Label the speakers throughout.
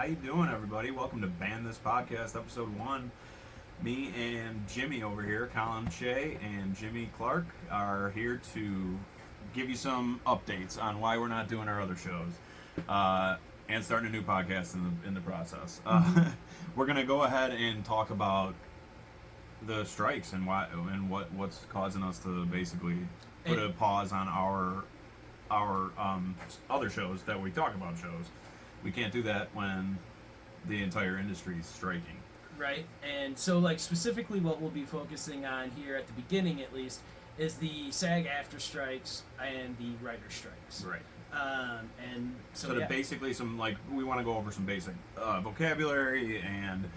Speaker 1: you doing, everybody? Welcome to Ban This Podcast, episode 1. Me and JimmE over here, Collin Shea and JimmE Clark, are here to give you some updates on why we're not doing our other shows, and starting a new podcast in the process. We're gonna go ahead and talk about the strikes and what's causing us to basically put a pause on our other shows that we talk about shows. We can't do that when the entire industry is striking.
Speaker 2: Right, and so like specifically what we'll be focusing on here at the beginning at least is the SAG-AFTRA strikes and the writer strikes.
Speaker 1: Right.
Speaker 2: And
Speaker 1: so basically we want to go over some basic vocabulary and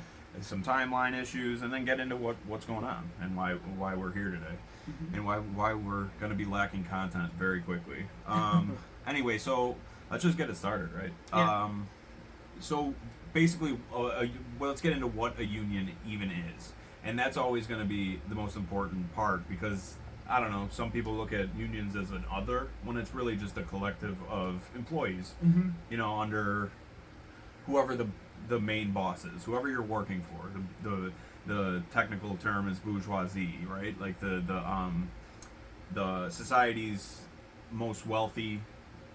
Speaker 1: some timeline issues, and then get into what's going on and why we're here today, and why we're going to be lacking content very quickly. Anyway, so let's just get it started, right?
Speaker 2: Yeah.
Speaker 1: So basically, let's get into what a union even is, and that's always going to be the most important part, because I don't know, some people look at unions as an other when it's really just a collective of employees, under whoever the main boss is, whoever you're working for. The technical term is bourgeoisie, right? Like the society's most wealthy,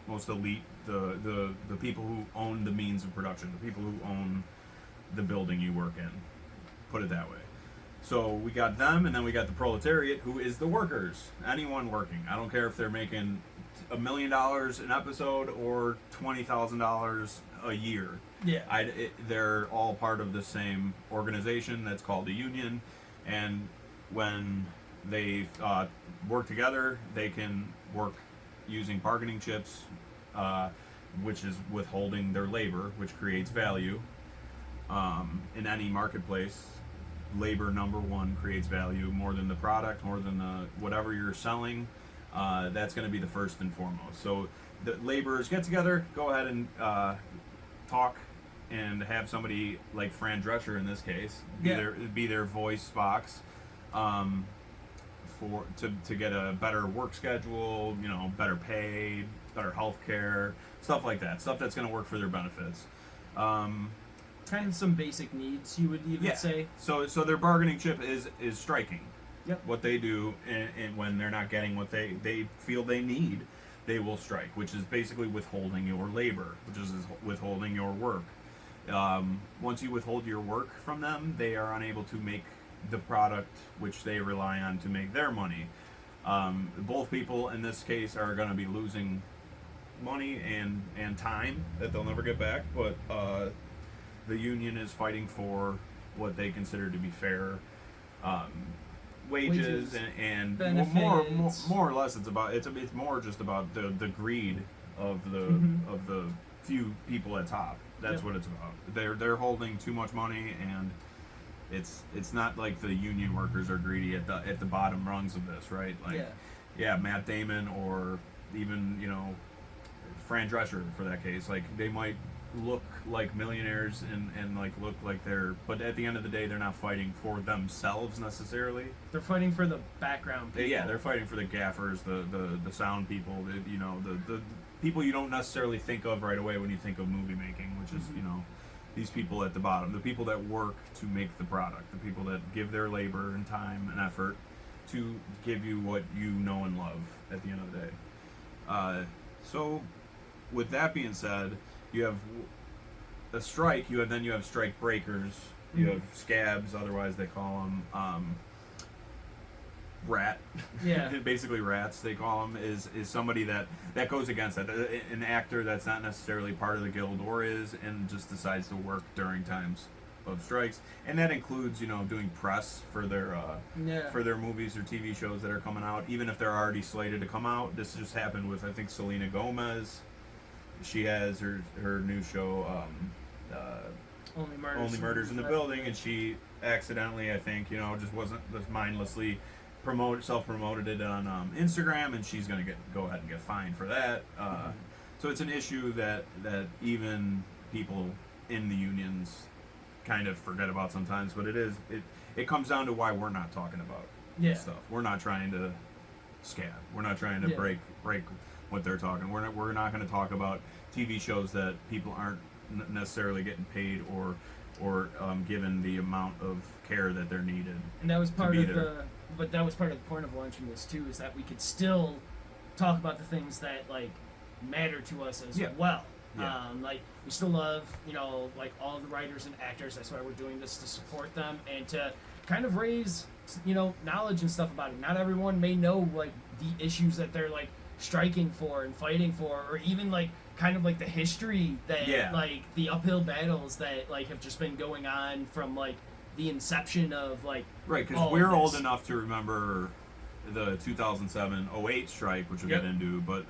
Speaker 1: most elite, the people who own the means of production, the people who own the building you work in. Put it that way. So we got them, and then we got the proletariat, who is the workers. Anyone working. I don't care if they're making $1 million an episode or $20,000 a year.
Speaker 2: Yeah.
Speaker 1: They're all part of the same organization that's called a union, and when they work together, they can work using bargaining chips, which is withholding their labor, which creates value. In any marketplace, labor, number one, creates value more than the product, more than whatever you're selling. That's going to be the first and foremost. So the laborers get together, go ahead and talk, and have somebody like Fran Drescher in this case be their voice box, to get a better work schedule, better pay, better health care, stuff like that, stuff that's going to work for their benefits.
Speaker 2: Kind of some basic needs, you would even say.
Speaker 1: So their bargaining chip is striking.
Speaker 2: Yep.
Speaker 1: What they do, and when they're not getting what they feel they need, they will strike, which is basically withholding your labor, which is withholding your work. Once you withhold your work from them, they are unable to make the product which they rely on to make their money. Both people in this case are going to be losing money and time that they'll never get back, but the union is fighting for what they consider to be fair wages and more or less it's more just about the greed of the few people at top. That's what it's about. They're holding too much money, and it's not like the union workers are greedy at the bottom rungs of this, right? Like Matt Damon, or even Fran Drescher for that case. Like, they might look like millionaires and like look like but at the end of the day, they're not fighting for themselves necessarily.
Speaker 2: They're fighting for the background people.
Speaker 1: Yeah, they're fighting for the gaffers, the sound people, the people you don't necessarily think of right away when you think of movie making, which is these people at the bottom, the people that work to make the product, the people that give their labor and time and effort to give you what you know and love at the end of the day. So with that being said, you have a strike. You have strike breakers. You have scabs, otherwise they call them. Rat. Yeah. Basically, rats, they call them, is somebody that goes against that. An actor that's not necessarily part of the guild or is, and just decides to work during times of strikes, and that includes doing press for their movies or TV shows that are coming out, even if they're already slated to come out. This just happened with, I think, Selena Gomez. She has her new show, Only Murders in the Building, and she accidentally, I think, just mindlessly self-promoted it on Instagram, and she's going to go ahead and get fined for that. So it's an issue that even people in the unions kind of forget about sometimes, but it comes down to why we're not talking about stuff. We're not trying to scab. We're not trying to break what they're talking. We're not going to talk about TV shows that people aren't necessarily getting paid or given the amount of care that they're needed.
Speaker 2: And that was part of
Speaker 1: there.
Speaker 2: but that was part of the point of launching this too, is that we could still talk about the things that like matter to us as
Speaker 1: Yeah.
Speaker 2: well.
Speaker 1: Yeah.
Speaker 2: Like we still love, like all the writers and actors. That's why we're doing this, to support them and to kind of raise, knowledge and stuff about it. Not everyone may know like the issues that they're like striking for and fighting for, or even like kind of like the history that like the uphill battles that like have just been going on from like the inception of like
Speaker 1: Right, because we're old enough to remember the 2007-08 strike, which we'll get into, but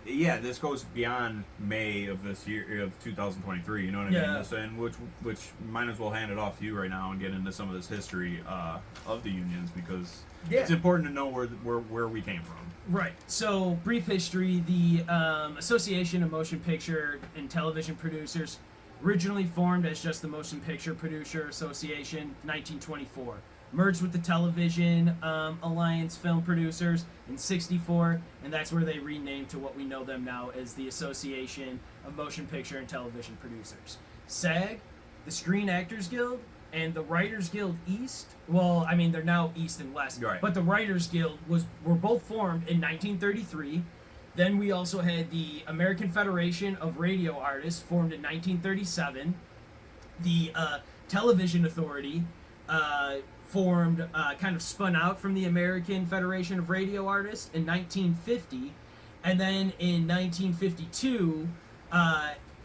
Speaker 1: yeah, this goes beyond May of this year of 2023. You know what I mean? This, and which might as well hand it off to you right now and get into some of this history of the unions, because it's important to know where we came from.
Speaker 2: Right. So, brief history: the Association of Motion Picture and Television Producers, originally formed as just the Motion Picture Producer Association, 1924. Merged with the Television Alliance Film Producers in 64, and that's where they renamed to what we know them now as the Association of Motion Picture and Television Producers. SAG, the Screen Actors Guild, and the Writers Guild East. Well, I mean, they're now East and West, but the Writers Guild were both formed in 1933. Then we also had the American Federation of Radio Artists, formed in 1937. The Television Authority formed, kind of spun out from the American Federation of Radio Artists in 1950. And then in 1952,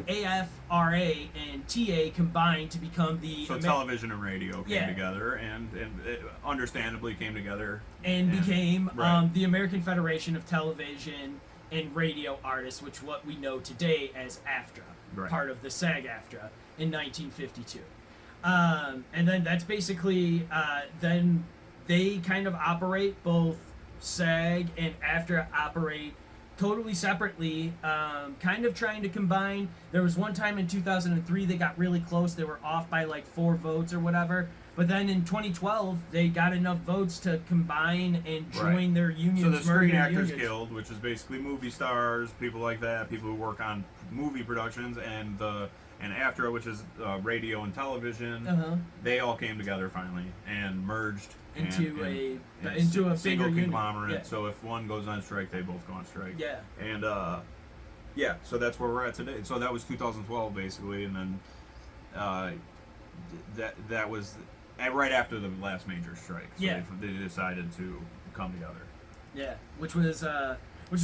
Speaker 2: AFRA and TA combined to become the...
Speaker 1: So television and radio came together, and it understandably came together.
Speaker 2: And became the American Federation of Television and Radio Artists, which what we know today as AFTRA, part of the SAG-AFTRA, in 1952. And then that's basically, then they kind of operate, both SAG and AFTRA operate totally separately, kind of trying to combine. There was one time in 2003 they got really close. They were off by like 4 votes or whatever. But then in 2012, they got enough votes to combine and join their unions.
Speaker 1: So the Screen Actors Guild, which is basically movie stars, people like that, people who work on movie productions, and AFTRA, which is radio and television, they all came together finally and merged
Speaker 2: into a
Speaker 1: single
Speaker 2: bigger
Speaker 1: conglomerate.
Speaker 2: unit.
Speaker 1: So if one goes on strike, they both go on strike.
Speaker 2: Yeah.
Speaker 1: And so that's where we're at today. So that was 2012 basically, and then that was right after the last major strike. So they decided to come together.
Speaker 2: Yeah, which was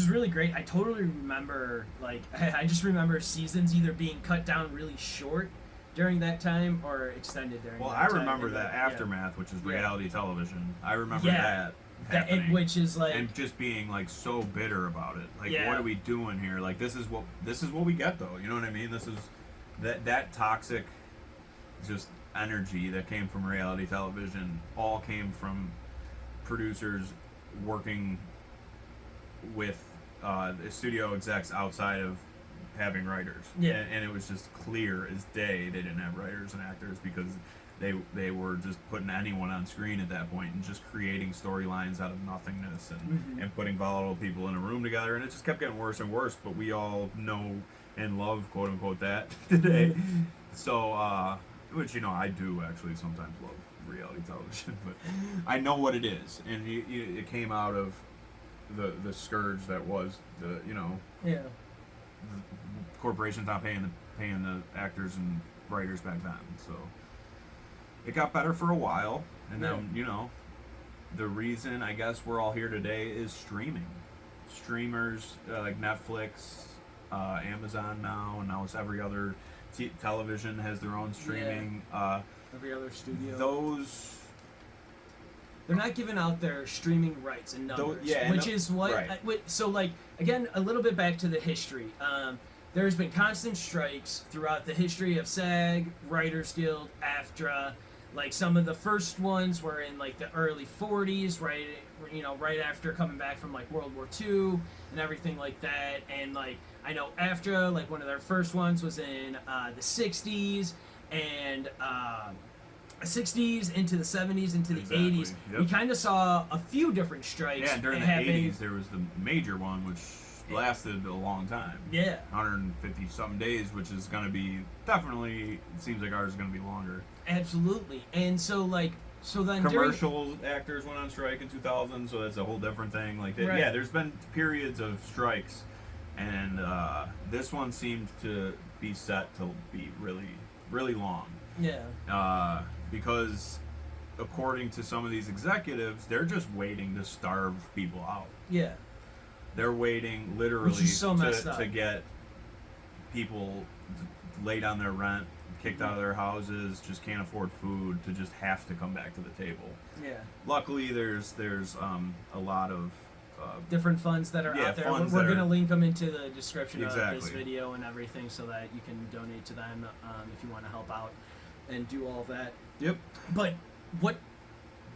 Speaker 2: really great. I totally remember, like, I just remember seasons either being cut down really short during that time or extended during that time.
Speaker 1: Well, I remember that Aftermath, which is reality television. I remember that happening.
Speaker 2: Which is like... And
Speaker 1: just being, like, so bitter about it. Like, what are we doing here? Like, this is what we get, though. You know what I mean? This is... That toxic just energy that came from reality television all came from producers working with the studio execs outside of having writers. And it was just clear as day they didn't have writers and actors, because they were just putting anyone on screen at that point and just creating storylines out of nothingness and putting volatile people in a room together, and it just kept getting worse and worse. But we all know and love, quote unquote, that today. So which, I do actually sometimes love reality television, but I know what it is, and it came out of the scourge that was the corporations not paying the actors and writers back then. So it got better for a while, and then the reason I guess we're all here today is streamers like Netflix, Amazon now, and now it's every other television has their own streaming.
Speaker 2: Every other studio. They're not giving out their streaming rights in numbers, so like, again, a little bit back to the history. There's been constant strikes throughout the history of SAG, Writers Guild, AFTRA. Like, some of the first ones were in like the early 40s, right after coming back from like World War II and everything like that. And like, I know AFTRA, like one of their first ones was in the 60s and 60s into the 70s into the 80s. Yep. We kind of saw a few different strikes.
Speaker 1: Yeah, and during the 80s there was the major one, which lasted a long time.
Speaker 2: Yeah.
Speaker 1: 150 something days, which is going to be definitely. It seems like ours is going to be longer.
Speaker 2: Absolutely. And so then
Speaker 1: Commercial actors went on strike in 2000, so that's a whole different thing. Like,
Speaker 2: Right.
Speaker 1: yeah, there's been periods of strikes, and this one seemed to be set to be really, really long.
Speaker 2: Yeah.
Speaker 1: Because according to some of these executives, they're just waiting to starve people out.
Speaker 2: Yeah.
Speaker 1: They're waiting literally
Speaker 2: Which is so messed up.
Speaker 1: to get people late on their rent, kicked out of their houses, just can't afford food, to just have to come back to the table.
Speaker 2: Yeah.
Speaker 1: Luckily, there's a lot of
Speaker 2: Different funds that are out there.
Speaker 1: funds
Speaker 2: We're
Speaker 1: that
Speaker 2: going to
Speaker 1: are-
Speaker 2: link them into the description of this
Speaker 1: Exactly.
Speaker 2: video and everything, so that you can donate to them if you want to help out and do all that.
Speaker 1: Yep.
Speaker 2: But what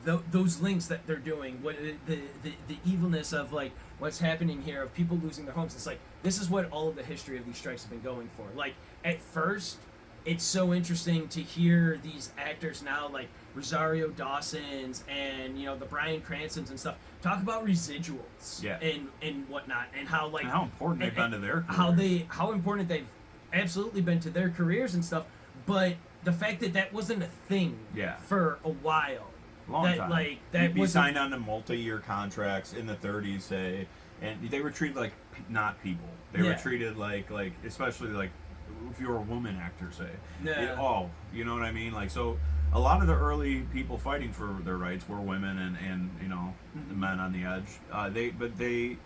Speaker 2: those links that they're doing, what the evilness of like what's happening here of people losing their homes, it's like this is what all of the history of these strikes have been going for. Like at first, it's so interesting to hear these actors now, like Rosario Dawson's and the Bryan Cranston's and stuff, talk about residuals,
Speaker 1: Yeah.
Speaker 2: and whatnot, and how like
Speaker 1: And how important they've been to their
Speaker 2: how how important they've absolutely been to their careers and stuff. But the fact that that wasn't a thing
Speaker 1: Yeah.
Speaker 2: for a while.
Speaker 1: long
Speaker 2: that,
Speaker 1: time.
Speaker 2: like, that
Speaker 1: You'd be
Speaker 2: wasn't-
Speaker 1: signed on to multi-year contracts in the 30s, say, and they were treated like not people. They were
Speaker 2: Yeah.
Speaker 1: treated like especially like if you were a woman actor, say.
Speaker 2: Yeah.
Speaker 1: You know what I mean? Like, so a lot of the early people fighting for their rights were women and the men on the edge. They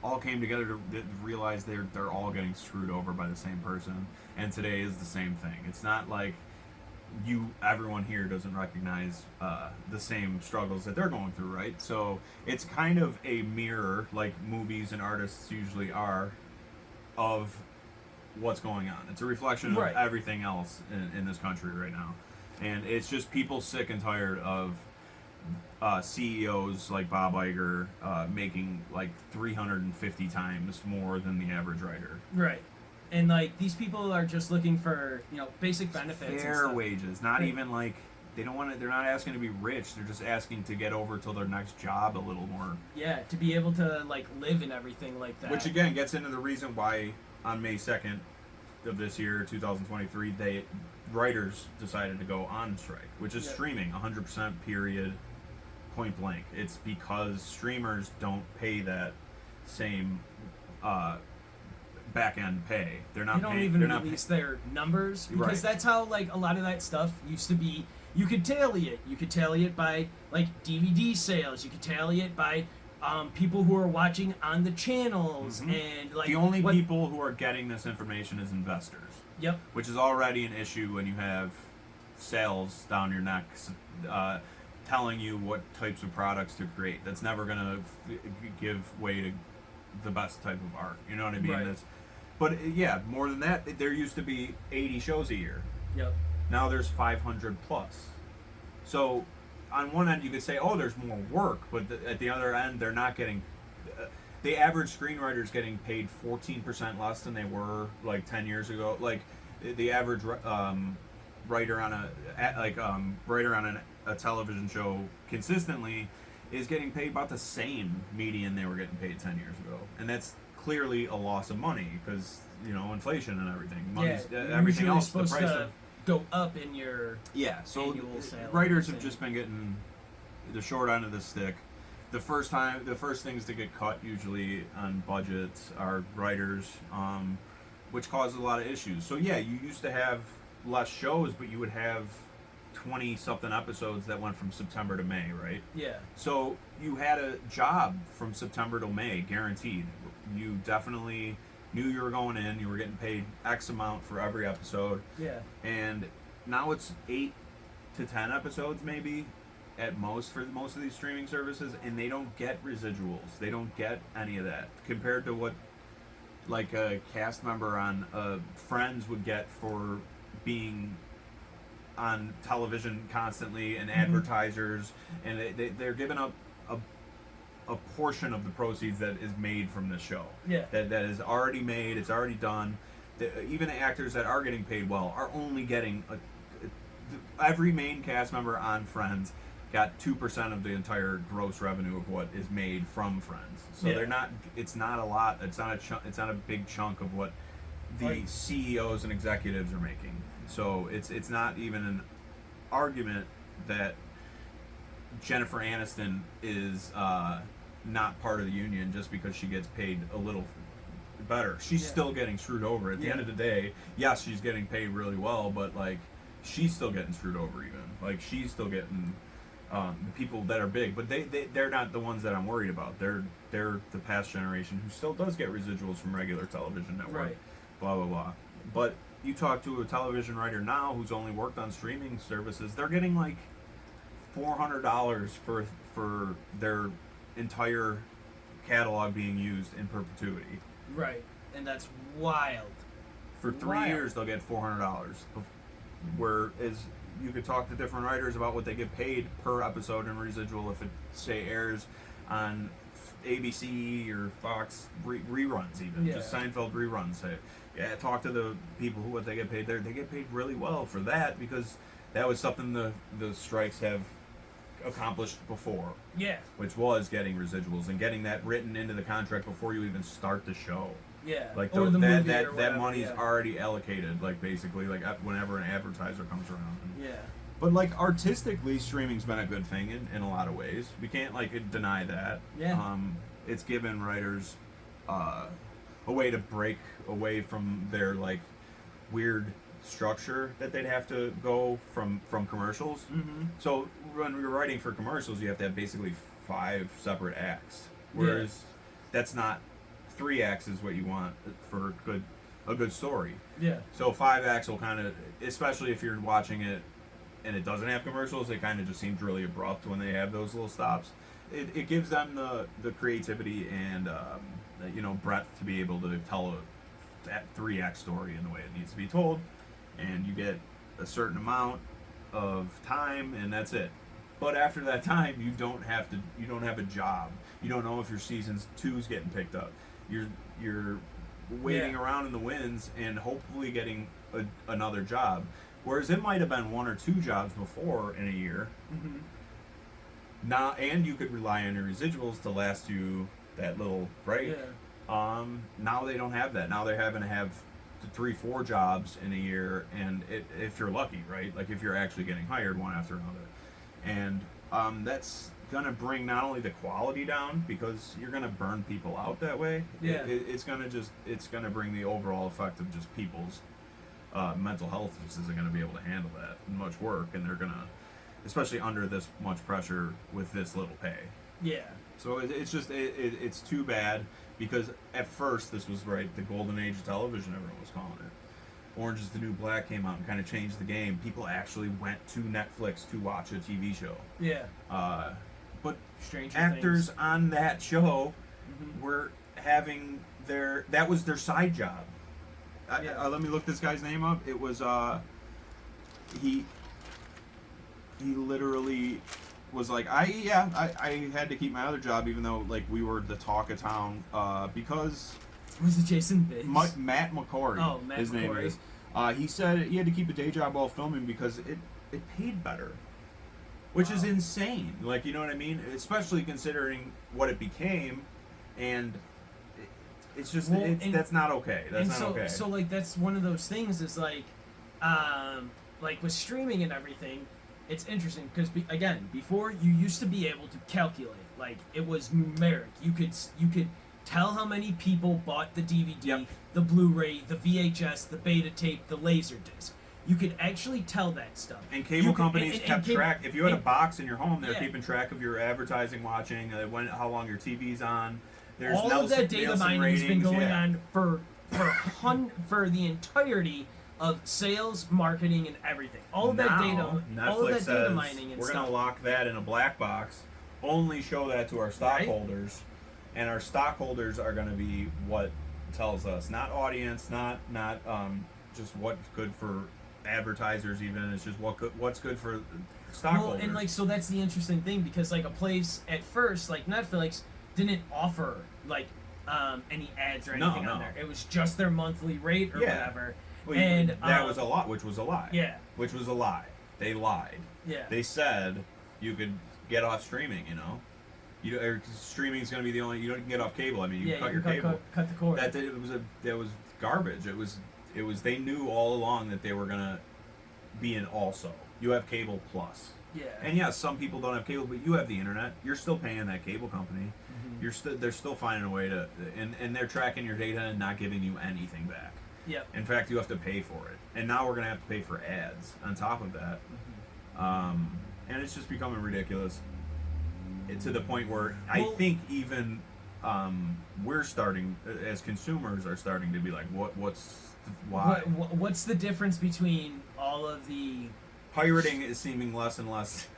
Speaker 1: all came together to realize they're all getting screwed over by the same person. And today is the same thing. It's not like everyone here doesn't recognize the same struggles that they're going through, right? So it's kind of a mirror, like movies and artists usually are, of what's going on. It's a reflection
Speaker 2: Right.
Speaker 1: of everything else in this country right now. And it's just people sick and tired of CEOs like Bob Iger making like 350 times more than the average writer.
Speaker 2: Right. And like these people are just looking for basic benefits. and
Speaker 1: Fair
Speaker 2: stuff.
Speaker 1: wages, not
Speaker 2: Right.
Speaker 1: even like they don't want to. They're not asking to be rich. They're just asking to get over till their next job a little more.
Speaker 2: Yeah, to be able to like live and everything like that.
Speaker 1: Which again gets into the reason why on May 2nd of this year, 2023, writers decided to go on strike, which is
Speaker 2: Yeah.
Speaker 1: streaming 100% period, point blank. It's because streamers don't pay that same back end pay. They're not.
Speaker 2: They don't
Speaker 1: paying,
Speaker 2: even
Speaker 1: they're not
Speaker 2: release their numbers because
Speaker 1: Right.
Speaker 2: that's how like a lot of that stuff used to be. You could tally it. You could tally it by like DVD sales. You could tally it by people who are watching on the channels and like
Speaker 1: the only people who are getting this information is investors.
Speaker 2: Yep.
Speaker 1: Which is already an issue when you have sales down your neck telling you what types of products to create. That's never going to give way to the best type of art. You know what I mean?
Speaker 2: Right.
Speaker 1: But yeah, more than that, there used to be 80 shows a year.
Speaker 2: Yep.
Speaker 1: Now there's 500 plus. So on one end you could say, oh, there's more work, but at the other end they're not getting... the average screenwriter is getting paid 14% less than they were like 10 years ago. Like the average writer on a television show consistently is getting paid about the same median they were getting paid 10 years ago, and that's clearly a loss of money because inflation and everything. Money's, everything else, the
Speaker 2: supposed
Speaker 1: price
Speaker 2: to
Speaker 1: of
Speaker 2: go up in your
Speaker 1: so
Speaker 2: annual sale.
Speaker 1: writers have just been getting the short end of the stick. The first things to get cut usually on budgets are writers, which causes a lot of issues. So yeah, you used to have less shows, but you would have 20-something episodes that went from September to May, right?
Speaker 2: Yeah.
Speaker 1: So you had a job from September to May, guaranteed. You definitely knew you were going in, you were getting paid X amount for every episode.
Speaker 2: Yeah.
Speaker 1: And now it's 8 to 10 episodes maybe at most for most of these streaming services, and they don't get residuals. They don't get any of that compared to what like a cast member on Friends would get for being on television constantly and advertisers, and they're giving up a portion of the proceeds that is made from this show.
Speaker 2: Yeah.
Speaker 1: That is already made, it's already done. Even the actors that are getting paid well are only getting every main cast member on Friends got 2% of the entire gross revenue of what is made from Friends. So
Speaker 2: Yeah.
Speaker 1: they're not. It's not a lot. It's not a big chunk of what the
Speaker 2: Right.
Speaker 1: CEOs and executives are making. So it's not even an argument that Jennifer Aniston is not part of the union just because she gets paid a little better. She's
Speaker 2: Yeah.
Speaker 1: still getting screwed over. At the
Speaker 2: Yeah.
Speaker 1: end of the day, yes, she's getting paid really well, but like she's still getting screwed over even. Like she's still getting the people that are big, but they're not the ones that I'm worried about. They're the past generation who still does get residuals from regular television network.
Speaker 2: Right.
Speaker 1: Blah blah blah. But you talk to a television writer now who's only worked on streaming services, they're getting like $400 for their entire catalog being used in perpetuity.
Speaker 2: Right, and that's wild.
Speaker 1: For 3
Speaker 2: Wild.
Speaker 1: years, they'll get $400. Whereas you could talk to different writers about what they get paid per episode in residual if it, say, airs on ABC or Fox reruns even.
Speaker 2: Yeah.
Speaker 1: Just Seinfeld reruns. Say, yeah, talk to the people who what they get paid there. They get paid really well for that because that was something the strikes have accomplished before,
Speaker 2: Yeah,
Speaker 1: which was getting residuals and getting that written into the contract before you even start the show.
Speaker 2: yeah.
Speaker 1: Like
Speaker 2: or the
Speaker 1: that
Speaker 2: movie
Speaker 1: that
Speaker 2: or
Speaker 1: that
Speaker 2: whatever,
Speaker 1: money's
Speaker 2: yeah.
Speaker 1: already allocated. Like basically, like whenever an advertiser comes around.
Speaker 2: Yeah,
Speaker 1: But like artistically, streaming's been a good thing in a lot of ways. We can't like deny that.
Speaker 2: Yeah.
Speaker 1: It's given writers a way to break away from their like weird structure that they'd have to go from commercials.
Speaker 2: Mm-hmm.
Speaker 1: So when you're writing for commercials, you have to have basically 5 separate acts. Whereas that's not 3 acts is what you want for a good story.
Speaker 2: Yeah.
Speaker 1: So 5 acts will kind of, especially if you're watching it and it doesn't have commercials, it kind of just seems really abrupt when they have those little stops. It gives them the creativity and breadth to be able to tell that 3-act story in the way it needs to be told, and you get a certain amount of time and that's it. But after that time, you don't have a job. You don't know if your season 2 is getting picked up. You're waiting around in the winds and hopefully getting another job. Whereas it might have been 1 or 2 jobs before in a year.
Speaker 2: Mm-hmm.
Speaker 1: Now, and you could rely on your residuals to last you that little break.
Speaker 2: Yeah.
Speaker 1: Now they don't have that. Now they're having to have 3-4 jobs in a year, and if you're lucky, right? Like if you're actually getting hired one after another, and that's gonna bring not only the quality down because you're gonna burn people out that way.
Speaker 2: Yeah.
Speaker 1: It's gonna bring the overall effect of just people's mental health just isn't gonna be able to handle that much work, and they're gonna, especially under this much pressure with this little pay.
Speaker 2: Yeah.
Speaker 1: So it's too bad because at first this was the golden age of television, everyone was calling it. Orange is the New Black came out and kind of changed the game. People actually went to Netflix to watch a TV show.
Speaker 2: Yeah.
Speaker 1: But
Speaker 2: Stranger
Speaker 1: actors
Speaker 2: Things.
Speaker 1: on that show
Speaker 2: Mhm.
Speaker 1: were having that was their side job.
Speaker 2: Yeah.
Speaker 1: Let me look this guy's name up. It was he literally was like, I had to keep my other job even though like we were the talk of town because
Speaker 2: Was it Jason Biggs?
Speaker 1: Matt McCory,
Speaker 2: Oh, Matt
Speaker 1: his name
Speaker 2: McCory.
Speaker 1: is. He said he had to keep a day job while filming because it paid better, which is
Speaker 2: Wow.
Speaker 1: insane. Like, you know what I mean? Especially considering what it became, and it's just that's not okay. That's not okay.
Speaker 2: So like that's one of those things is like with streaming and everything, it's interesting because again, before you used to be able to calculate, like it was numeric. You could tell how many people bought the DVD,
Speaker 1: Yep.
Speaker 2: the Blu-ray, the VHS, the beta tape, the laser disc. You could actually tell that stuff.
Speaker 1: And cable companies kept track. If you had a
Speaker 2: and-
Speaker 1: box in your home, they're
Speaker 2: Yeah.
Speaker 1: keeping track of your advertising watching, how long your TV's on. There's
Speaker 2: all of that data
Speaker 1: Nielsen
Speaker 2: mining has been
Speaker 1: ratings,
Speaker 2: going
Speaker 1: yeah.
Speaker 2: on for the entirety of sales, marketing, and everything. All of that
Speaker 1: Now,
Speaker 2: data,
Speaker 1: Netflix
Speaker 2: all of that data
Speaker 1: says,
Speaker 2: mining and
Speaker 1: we're
Speaker 2: stuff.
Speaker 1: gonna lock that in a black box. Only show that to our stockholders, and our stockholders are gonna be what tells us, not audience, not just what's good for advertisers. Even it's just what's good for stockholders.
Speaker 2: Well, and so that's the interesting thing because a place at first like Netflix didn't offer any ads or anything on
Speaker 1: no.
Speaker 2: there. It was just their monthly rate or
Speaker 1: Yeah.
Speaker 2: whatever.
Speaker 1: Well,
Speaker 2: and
Speaker 1: that was a lot, which was a lie.
Speaker 2: Yeah.
Speaker 1: Which was a lie. They lied.
Speaker 2: Yeah.
Speaker 1: They said, you could get off streaming. Streaming is going to be the only. You don't get off cable. I mean, you cut your cable.
Speaker 2: Cut the cord.
Speaker 1: That was garbage. It was. They knew all along that they were going to be an also. You have cable plus.
Speaker 2: Yeah.
Speaker 1: And yes, some people don't have cable, but you have the internet. You're still paying that cable company. Mm-hmm. They're still finding a way to, and they're tracking your data and not giving you anything back.
Speaker 2: Yep.
Speaker 1: In fact, you have to pay for it, and now we're gonna have to pay for ads on top of that. And it's just becoming ridiculous. To the point where I think even we're starting, as consumers, are starting to be like, why?
Speaker 2: What's the difference between all of the
Speaker 1: pirating is seeming less and less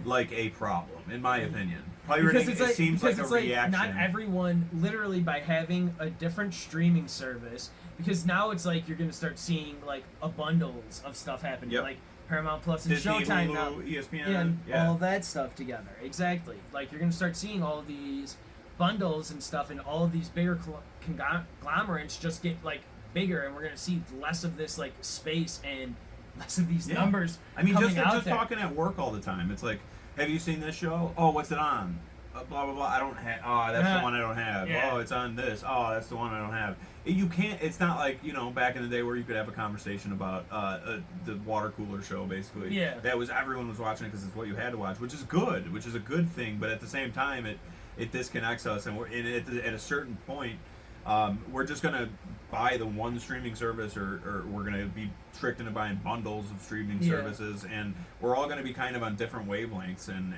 Speaker 1: like a problem, in my opinion. Pirating seems like a reaction.
Speaker 2: Not everyone, literally, by having a different streaming service, because now it's like you're going to start seeing like a bundles of stuff happening, like Paramount Plus and
Speaker 1: Disney,
Speaker 2: Showtime
Speaker 1: Hulu,
Speaker 2: now,
Speaker 1: ESPN,
Speaker 2: all that stuff together. Exactly. Like you're going to start seeing all of these bundles and stuff, and all of these bigger conglomerates just get like bigger, and we're going to see less of this like space and less of these numbers.
Speaker 1: I mean,
Speaker 2: just
Speaker 1: talking at work all the time. It's like, have you seen this show? Oh, what's it on? Blah blah blah. I don't have. Oh, that's the one I don't have.
Speaker 2: Yeah.
Speaker 1: Oh, it's on this. Oh, that's the one I don't have. You can't. It's not like back in the day where you could have a conversation about the water cooler show. Basically, that was everyone was watching it because it's what you had to watch, which is good, which is a good thing. But at the same time, it disconnects us, and at a certain point. We're just going to buy the one streaming service, or we're going to be tricked into buying bundles of streaming services, and we're all going to be kind of on different wavelengths, and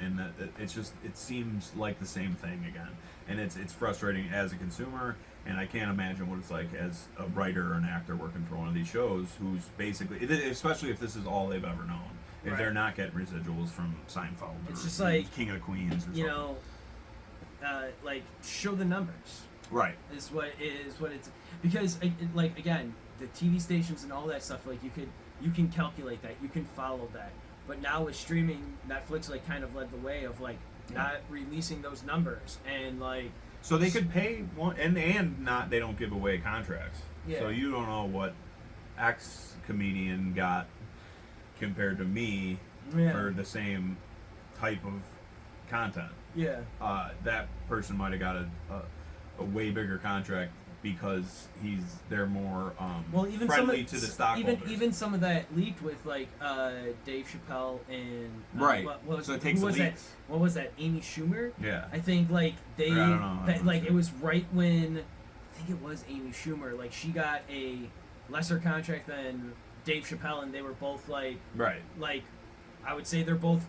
Speaker 1: it seems like the same thing again, and it's frustrating as a consumer, and I can't imagine what it's like as a writer or an actor working for one of these shows, who's basically, especially if this is all they've ever known, if they're not getting residuals from Seinfeld,
Speaker 2: it's
Speaker 1: or
Speaker 2: just like
Speaker 1: King of Queens, or something.
Speaker 2: Like show the numbers.
Speaker 1: Right.
Speaker 2: Is what it's, because like again, the TV stations and all that stuff, like you can calculate that, you can follow that. But now with streaming, Netflix like kind of led the way of like not releasing those numbers, and like
Speaker 1: so they could pay one and not, they don't give away contracts.
Speaker 2: Yeah.
Speaker 1: So you don't know what X comedian got compared to me for the same type of content.
Speaker 2: Yeah.
Speaker 1: That person might have got a way bigger contract because they're more
Speaker 2: even
Speaker 1: friendly to the stockholders.
Speaker 2: Even some of that leaked with like Dave Chappelle and
Speaker 1: so it takes leaks.
Speaker 2: What was that? Amy Schumer?
Speaker 1: Yeah.
Speaker 2: I think like they
Speaker 1: I don't know.
Speaker 2: it was right when I think it was Amy Schumer. Like she got a lesser contract than Dave Chappelle, and they were both like I would say they're both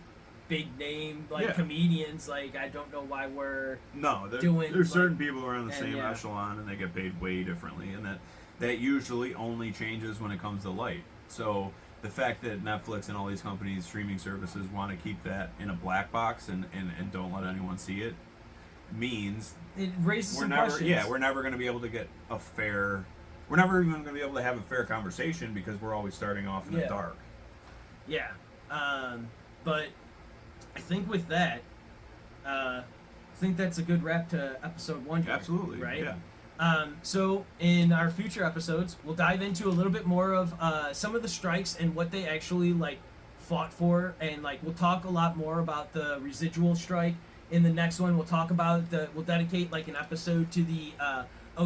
Speaker 2: big name comedians. Like I don't know why we're there's certain people who are on the same echelon and they get paid way differently, and that usually only changes when it comes to light. So the fact that Netflix and all these companies, streaming services, want to keep that in a black box and don't let anyone see it means it raises some questions.
Speaker 1: We're never going to be able to get a fair. We're never even going to be able to have a fair conversation because we're always starting off in the dark.
Speaker 2: Yeah, but I think with that, I think that's a good wrap to episode 1 here.
Speaker 1: Absolutely,
Speaker 2: right?
Speaker 1: Yeah.
Speaker 2: So in our future episodes, we'll dive into a little bit more of some of the strikes and what they actually like fought for, and like we'll talk a lot more about the residual strike. In the next one, we'll talk about we'll dedicate like an episode to the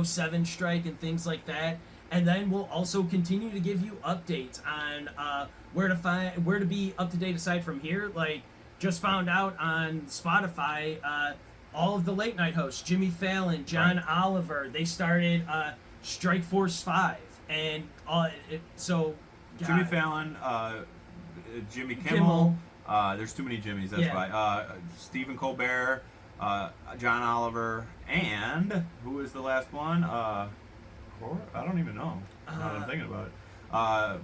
Speaker 2: 07 strike and things like that. And then we'll also continue to give you updates on where to be up to date aside from here. Like, just found out on Spotify, all of the late night hosts, Jimmy Fallon, John Oliver, they started Strike Force 5. And
Speaker 1: Jimmy Fallon, Jimmy Kimmel. There's too many Jimmys, that's why. Stephen Colbert, John Oliver, and who is the last one? I don't even know. Now that I'm thinking about it. I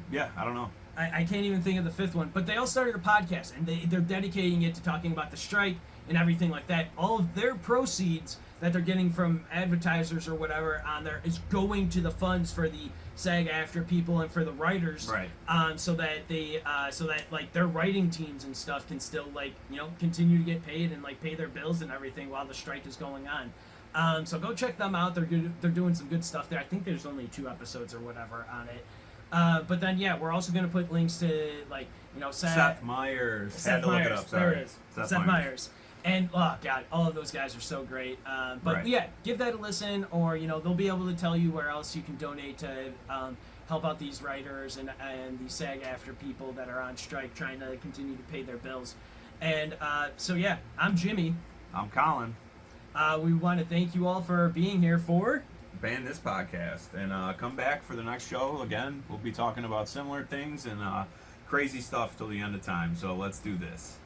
Speaker 1: don't know.
Speaker 2: I can't even think of the fifth one, but they all started a podcast, and they're dedicating it to talking about the strike and everything like that. All of their proceeds that they're getting from advertisers or whatever on there is going to the funds for the SAG-AFTRA people and for the writers,
Speaker 1: right?
Speaker 2: So that like their writing teams and stuff can still like continue to get paid and like pay their bills and everything while the strike is going on. So go check them out. They're good. They're doing some good stuff there. I think there's only 2 episodes or whatever on it. But then, yeah, we're also going to put links to, like, you know,
Speaker 1: Seth Meyers.
Speaker 2: Seth
Speaker 1: Had to look
Speaker 2: Meyers.
Speaker 1: it up.
Speaker 2: There
Speaker 1: Sorry.
Speaker 2: it is. Seth Meyers. And, oh, God, all of those guys are so great. But,
Speaker 1: Right.
Speaker 2: yeah, give that a listen, or, you know, they'll be able to tell you where else you can donate to help out these writers and these SAG-AFTRA people that are on strike trying to continue to pay their bills. And so, yeah, I'm Jimmy.
Speaker 1: I'm Collin.
Speaker 2: We want to thank you all for being here for
Speaker 1: Ban This Podcast. And come back for the next show. Again, we'll be talking about similar things and crazy stuff till the end of time. So let's do this.